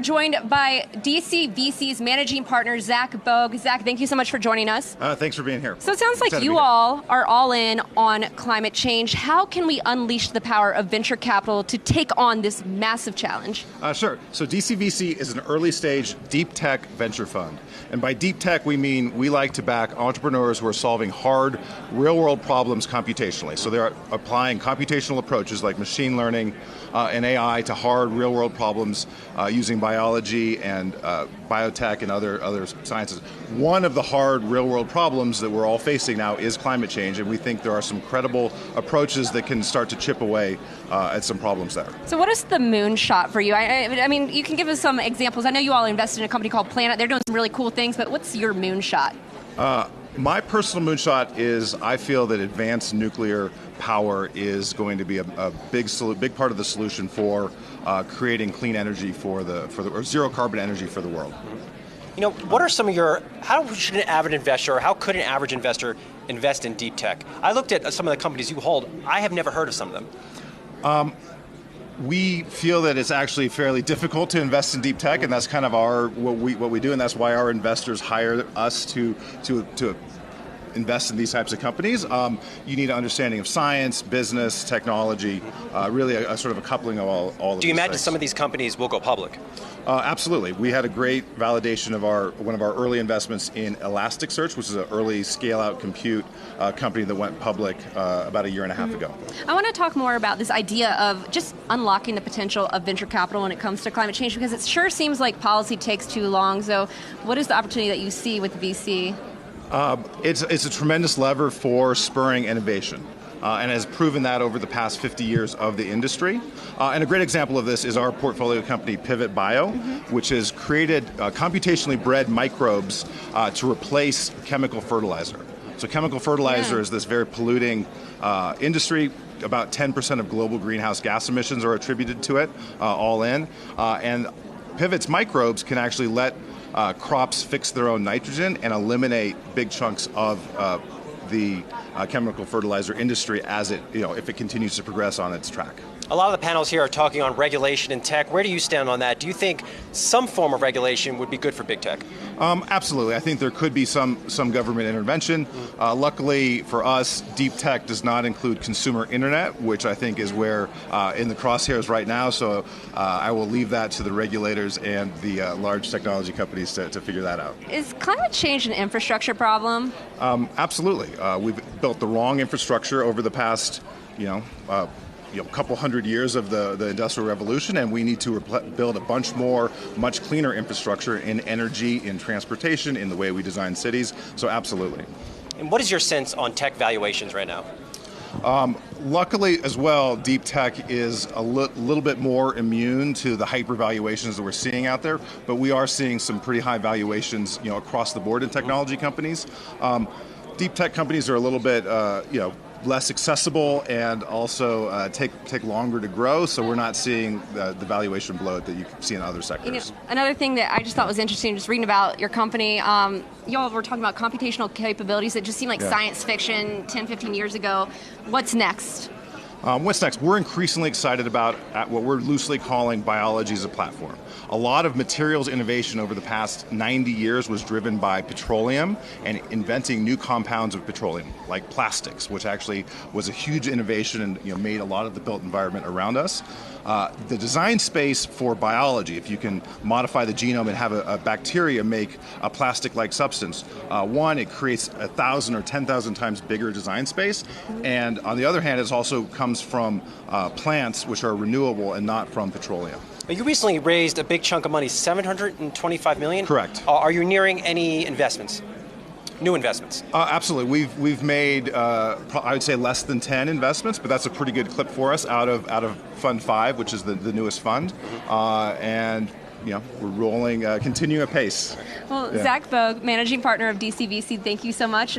we're joined by DC VC's managing partner, Zach Bogue. Zach, thank you so much for joining us. Thanks for being here. So it sounds like you all are all in on climate change. How can we unleash the power of venture capital to take on this massive challenge? Sure. So DC VC is an early stage deep tech venture fund. And by deep tech, we mean we like to back entrepreneurs who are solving hard, real-world problems computationally. So they're applying computational approaches like machine learning and AI to hard, real-world problems using biology and biotech and other sciences. One of the hard, real-world problems that we're all facing now is climate change, and we think there are some credible approaches that can start to chip away at some problems there. So what is the Moonshot for you? I mean, you can give us some examples. I know you all invested in a company called Planet. They're doing some really cool things, but what's your Moonshot? My personal moonshot is I feel that advanced nuclear power is going to be a big part of the solution for creating clean energy or zero carbon energy for the world. You know, what are some of how should an average investor, or how could an average investor invest in deep tech? I looked at some of the companies you hold. I have never heard of some of them. We feel that it's actually fairly difficult to invest in deep tech, and that's kind of what we do, and that's why our investors hire us to invest in these types of companies. You need an understanding of science, business, technology, really a sort of a coupling of all of these. Do you imagine things. some of these companies will go public? Absolutely. We had a great validation of one of our early investments in Elasticsearch, which is an early scale-out compute company that went public about a year and a half ago. I want to talk more about this idea of just unlocking the potential of venture capital when it comes to climate change, because it sure seems like policy takes too long. So what is the opportunity that you see with VC? It's a tremendous lever for spurring innovation. And has proven that over the past 50 years of the industry. And a great example of this is our portfolio company, Pivot Bio, which has created computationally bred microbes to replace chemical fertilizer. So chemical fertilizer is this very polluting industry. About 10% of global greenhouse gas emissions are attributed to it, all in. And Pivot's microbes can actually let crops fix their own nitrogen and eliminate big chunks of the chemical fertilizer industry if it continues to progress on its track. A lot of the panels here are talking on regulation in tech. Where do you stand on that? Do you think some form of regulation would be good for big tech? Absolutely. I think there could be some government intervention. Luckily for us, deep tech does not include consumer internet, which I think is where in the crosshairs right now. So I will leave that to the regulators and the large technology companies to figure that out. Is climate change an infrastructure problem? Absolutely. We've built the wrong infrastructure over the past, couple hundred years of the Industrial Revolution, and we need to build a much cleaner infrastructure in energy, in transportation, in the way we design cities. So absolutely. And what is your sense on tech valuations right now? Luckily as well, deep tech is a little bit more immune to the hyper valuations that we're seeing out there, but we are seeing some pretty high valuations across the board in technology companies. Deep tech companies are a little bit less accessible and also take longer to grow, so we're not seeing the valuation bloat that you see in other sectors. Another thing that I just thought was interesting, just reading about your company, y'all were talking about computational capabilities that just seemed like science fiction 10, 15 years ago. What's next? What's next? We're increasingly excited about what we're loosely calling biology as a platform. A lot of materials innovation over the past 90 years was driven by petroleum and inventing new compounds of petroleum, like plastics, which actually was a huge innovation and made a lot of the built environment around us. The design space for biology, if you can modify the genome and have a bacteria make a plastic-like substance, it creates 1,000 or 10,000 times bigger design space, and on the other hand, it also comes from plants which are renewable and not from petroleum. You recently raised a big chunk of money, $725 million? Correct. Are you nearing any investments? New investments? Absolutely. We've made, I would say, less than 10 investments, but that's a pretty good clip for us out of Fund 5, which is the newest fund. And we're rolling, continuing apace. Well, Zach Bogue, managing partner of DC VC, thank you so much.